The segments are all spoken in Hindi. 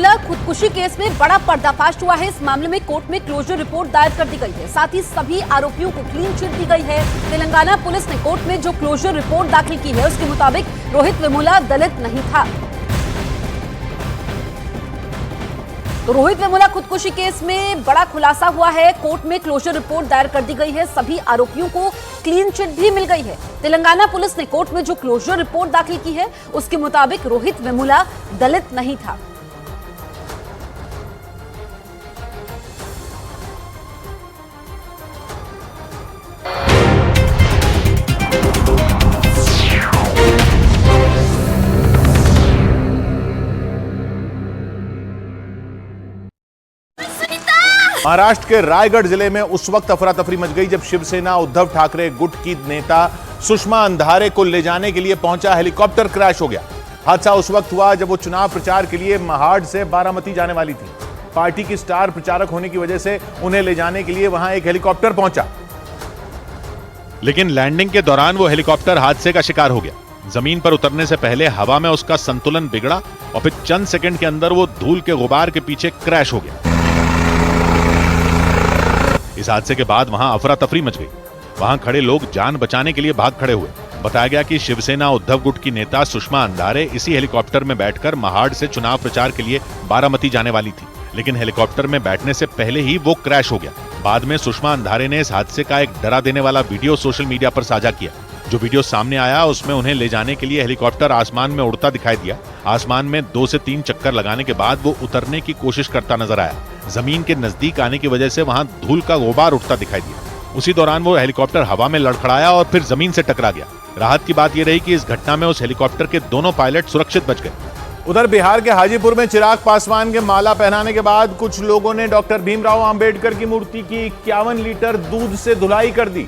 वेमुला खुदकुशी केस में बड़ा पर्दाफाश हुआ है। इस मामले में कोर्ट में क्लोजर रिपोर्ट दायर कर दी गई है। साथ ही सभी आरोपियों को क्लीन चिट दी गई है। तेलंगाना पुलिस ने कोर्ट में जो क्लोजर रिपोर्ट दाखिल की है उसके मुताबिक रोहित वेमुला दलित नहीं था। तो रोहित वेमुला खुदकुशी केस में बड़ा खुलासा हुआ है। कोर्ट में क्लोजर रिपोर्ट दायर कर दी गई है। सभी आरोपियों को क्लीन चिट भी मिल गई है। तेलंगाना पुलिस ने कोर्ट में जो क्लोजर रिपोर्ट दाखिल की है उसके मुताबिक रोहित वेमुला दलित नहीं था। महाराष्ट्र के रायगढ़ जिले में उस वक्त अफरा तफरी मच गई जब शिवसेना उद्धव ठाकरे गुट की नेता सुषमा अंधारे को ले जाने के लिए पहुंचा हेलीकॉप्टर क्रैश हो गया। हादसा उस वक्त हुआ जब वो चुनाव प्रचार के लिए महाड से बारामती जाने वाली थी। पार्टी की स्टार प्रचारक होने की वजह से उन्हें ले जाने के लिए वहां एक हेलीकॉप्टर पहुंचा, लेकिन लैंडिंग के दौरान वो हेलीकॉप्टर हादसे का शिकार हो गया। जमीन पर उतरने से पहले हवा में उसका संतुलन बिगड़ा और फिर चंद सेकंड के अंदर वो धूल के गुबार के पीछे क्रैश हो गया। इस हादसे के बाद वहां अफरा तफरी मच गई। वहां खड़े लोग जान बचाने के लिए भाग खड़े हुए। बताया गया कि शिवसेना उद्धव गुट की नेता सुषमा अंधारे इसी हेलीकॉप्टर में बैठकर महाड से चुनाव प्रचार के लिए बारामती जाने वाली थी, लेकिन हेलीकॉप्टर में बैठने से पहले ही वो क्रैश हो गया। बाद में सुषमा अंधारे ने इस हादसे का एक डरा देने वाला वीडियो सोशल मीडिया पर साझा किया। जो वीडियो सामने आया उसमें उन्हें ले जाने के लिए हेलीकॉप्टर आसमान में उड़ता दिखाई दिया। आसमान में 2 से 3 चक्कर लगाने के बाद वो उतरने की कोशिश करता नजर आया। जमीन के नजदीक आने की वजह से वहां धूल का गुबार उठता दिखाई दिया। उसी दौरान वो हेलीकॉप्टर हवा में लड़खड़ाया और फिर जमीन से टकरा गया। राहत की बात यह रही कि इस घटना में उस हेलीकॉप्टर के दोनों पायलट सुरक्षित बच गए। उधर बिहार के हाजीपुर में चिराग पासवान के माला पहनाने के बाद कुछ लोगों ने डॉक्टर भीमराव अंबेडकर की मूर्ति की 51 लीटर दूध से धुलाई कर दी।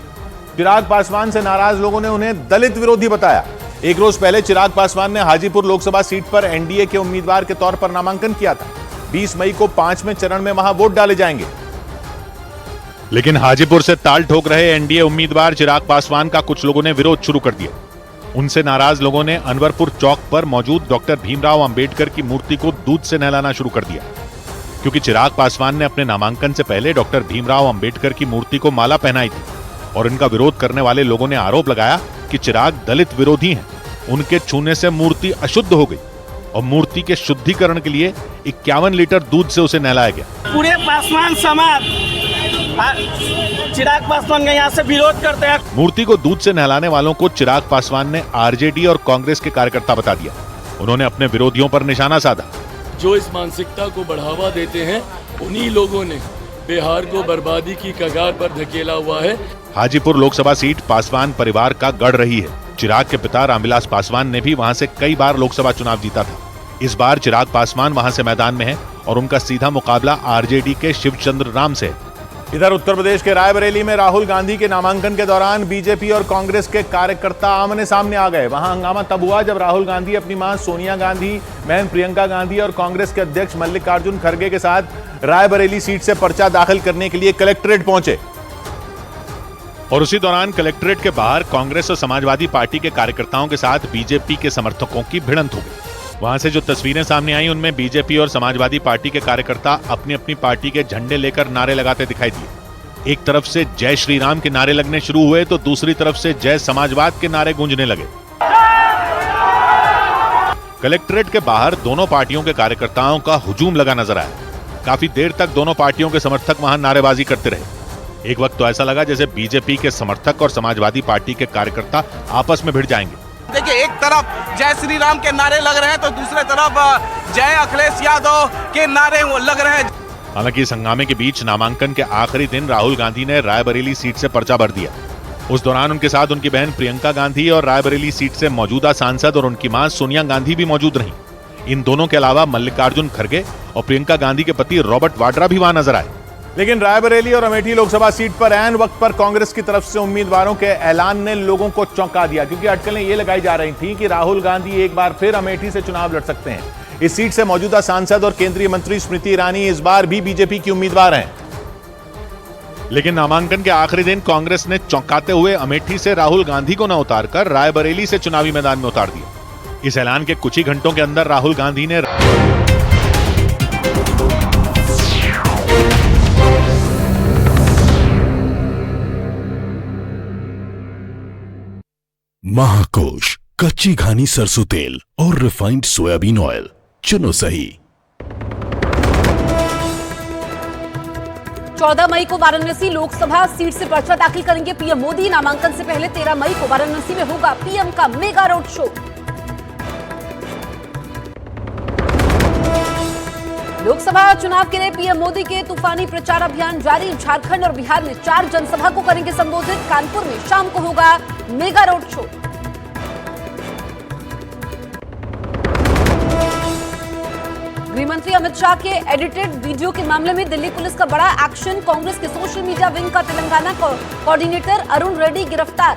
चिराग पासवान से नाराज लोगों ने उन्हें दलित विरोधी बताया। एक रोज पहले चिराग पासवान ने हाजीपुर लोकसभा सीट पर एनडीए के उम्मीदवार के तौर पर नामांकन किया था। 20 मई को 5वें चरण में वहां वोट डाले जाएंगे। लेकिन हाजीपुर से ताल ठोक रहे एनडीए उम्मीदवार चिराग पासवान का कुछ लोगों ने विरोध शुरू कर दिया। उनसे नाराज लोगों ने अनवरपुर चौक पर मौजूद डॉक्टर भीमराव अंबेडकर की मूर्ति को दूध से नहलाना शुरू कर दिया, क्योंकि चिराग पासवान ने अपने नामांकन से पहले डॉक्टर भीमराव अंबेडकर की मूर्ति को माला पहनाई थी। और इनका विरोध करने वाले लोगों ने आरोप लगाया कि चिराग दलित विरोधी हैं। उनके छूने से मूर्ति अशुद्ध हो गई और मूर्ति के शुद्धिकरण के लिए 51 लीटर दूध से उसे नहलाया गया। पूरे पासवान समाज चिराग पासवान का यहाँ से विरोध करते हैं। मूर्ति को दूध से नहलाने वालों को चिराग पासवान ने आरजेडी और कांग्रेस के कार्यकर्ता बता दिया। उन्होंने अपने विरोधियों पर निशाना साधा। जो इस मानसिकता को बढ़ावा देते हैं उन्हीं लोगों ने बिहार को बर्बादी की कगार पर धकेला हुआ है। हाजीपुर लोकसभा सीट पासवान परिवार का गढ़ रही है। चिराग के पिता रामविलास पासवान ने भी वहां से कई बार लोकसभा चुनाव जीता था। इस बार चिराग पासवान वहां से मैदान में है और उनका सीधा मुकाबला आरजेडी के शिवचंद्र राम से है। इधर उत्तर प्रदेश के रायबरेली में राहुल गांधी के नामांकन के दौरान बीजेपी और कांग्रेस के कार्यकर्ता आमने सामने आ गए। वहां हंगामा तब हुआ जब राहुल गांधी अपनी मां सोनिया गांधी, बहन प्रियंका गांधी और कांग्रेस के अध्यक्ष मल्लिकार्जुन खड़गे के साथ रायबरेली सीट से पर्चा दाखिल करने के लिए कलेक्ट्रेट पहुंचे। और उसी दौरान कलेक्ट्रेट के बाहर कांग्रेस और समाजवादी पार्टी के कार्यकर्ताओं के साथ बीजेपी के समर्थकों की भिड़ंत हो गई। वहां से जो तस्वीरें सामने आई उनमें बीजेपी और समाजवादी पार्टी के कार्यकर्ता अपनी अपनी पार्टी के झंडे लेकर नारे लगाते दिखाई दिए। एक तरफ से जय श्री राम के नारे लगने शुरू हुए तो दूसरी तरफ से जय समाजवाद के नारे गूंजने लगे। कलेक्ट्रेट के बाहर दोनों पार्टियों के कार्यकर्ताओं का हुजूम लगा नजर आया। काफी देर तक दोनों पार्टियों के समर्थक वहां नारेबाजी करते रहे। एक वक्त तो ऐसा लगा जैसे बीजेपी के समर्थक और समाजवादी पार्टी के कार्यकर्ता आपस में भिड़ जाएंगे। देखिए, एक तरफ जय श्री राम के नारे लग रहे हैं तो दूसरे तरफ जय अखिलेश यादव के नारे लग रहे हैं। हालांकि इस हंगामे के बीच नामांकन के आखिरी दिन राहुल गांधी ने रायबरेली सीट से पर्चा भर दिया। उस दौरान उनके साथ उनकी बहन प्रियंका गांधी और रायबरेली सीट से मौजूदा सांसद और उनकी मां सोनिया गांधी भी मौजूद रहीं। इन दोनों के अलावा मल्लिकार्जुन खड़गे और प्रियंका गांधी के पति रॉबर्ट वाड्रा भी वहां नजर आए। लेकिन रायबरेली और अमेठी लोकसभा सीट पर ऐन वक्त पर कांग्रेस की तरफ से उम्मीदवारों के ऐलान ने लोगों को चौंका दिया, क्योंकि अटकलें ये लगाई जा रही थी कि राहुल गांधी एक बार फिर अमेठी से चुनाव लड़ सकते हैं। इस सीट से मौजूदा सांसद और केंद्रीय मंत्री स्मृति ईरानी इस बार भी बीजेपी की उम्मीदवार हैं। लेकिन नामांकन के आखिरी दिन कांग्रेस ने चौंकाते हुए अमेठी से राहुल गांधी को न उतारकर रायबरेली से चुनावी मैदान में उतार दिया। इस ऐलान के कुछ ही घंटों के अंदर राहुल गांधी ने महाकोश, कच्ची घानी सरसों तेल और रिफाइंड सोयाबीन ऑयल, चुनो सही। 14 मई को वाराणसी लोकसभा सीट से पर्चा दाखिल करेंगे पीएम मोदी। नामांकन से पहले 13 मई को वाराणसी में होगा पीएम का मेगा रोड शो। लोकसभा चुनाव के लिए पीएम मोदी के तूफानी प्रचार अभियान जारी। झारखंड और बिहार में 4 जनसभा को करेंगे संबोधित। कानपुर में शाम को होगा मेगा रोड शो। गृहमंत्री अमित शाह के एडिटेड वीडियो के मामले में दिल्ली पुलिस का बड़ा एक्शन। कांग्रेस के सोशल मीडिया विंग का तेलंगाना कोऑर्डिनेटर अरुण रेड्डी गिरफ्तार।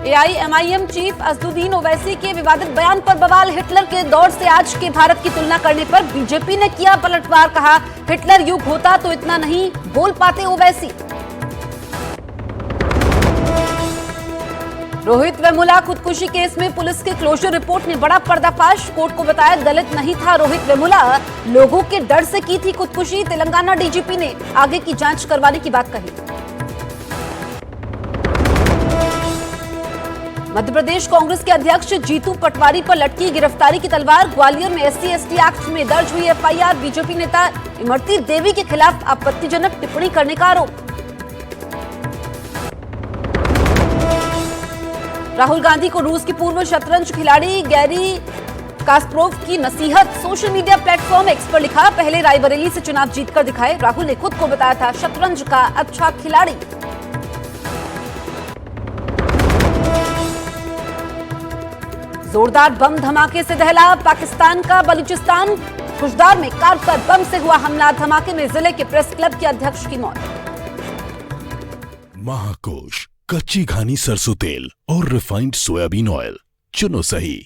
एआईएमआईएम चीफ असदुद्दीन ओवैसी के विवादित बयान पर बवाल। हिटलर के दौर से आज के भारत की तुलना करने पर बीजेपी ने किया पलटवार। कहा हिटलर युग होता तो इतना नहीं बोल पाते ओवैसी। रोहित वेमुला खुदकुशी केस में पुलिस के क्लोजर रिपोर्ट ने बड़ा पर्दाफाश। कोर्ट को बताया दलित नहीं था रोहित वेमुला, लोगों के डर से की थी खुदकुशी। तेलंगाना डीजीपी ने आगे की जांच करवाने की बात कही। मध्य प्रदेश कांग्रेस के अध्यक्ष जीतू पटवारी पर लटकी गिरफ्तारी की तलवार। ग्वालियर में SC/ST एक्ट में दर्ज हुई FIR। बीजेपी नेता इमरती देवी के खिलाफ आपत्तिजनक टिप्पणी करने का आरोप। राहुल गांधी को रूस की पूर्व शतरंज खिलाड़ी गैरी कास्परोव की नसीहत। सोशल मीडिया प्लेटफॉर्म एक्स पर लिखा, पहले रायबरेली से चुनाव जीतकर दिखाए। राहुल ने खुद को बताया था शतरंज का अच्छा खिलाड़ी। जोरदार बम धमाके से दहला पाकिस्तान का बलूचिस्तान। खुशदार में कार पर बम से हुआ हमला। धमाके में जिले के प्रेस क्लब के अध्यक्ष की मौत। महाकोश, कच्ची घानी सरसों तेल और रिफाइंड सोयाबीन ऑयल, चुनो सही।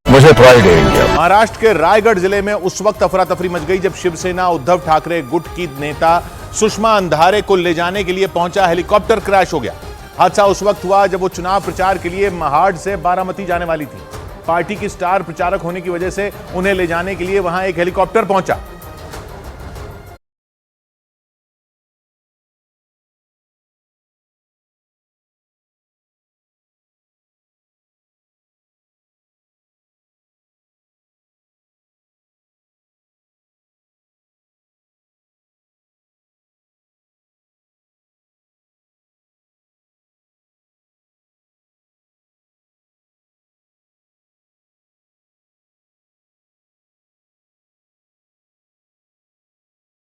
मुझे प्राइड है इंडिया। महाराष्ट्र के रायगढ़ जिले में उस वक्त अफरा तफरी मच गई जब शिवसेना उद्धव ठाकरे गुट की नेता सुषमा अंधारे को ले जाने के लिए पहुंचा हेलीकॉप्टर क्रैश हो गया। हादसा उस वक्त हुआ जब वो चुनाव प्रचार के लिए महाड़ से बारामती जाने वाली थी। पार्टी की स्टार प्रचारक होने की वजह से उन्हें ले जाने के लिए वहां एक हेलीकॉप्टर पहुंचा।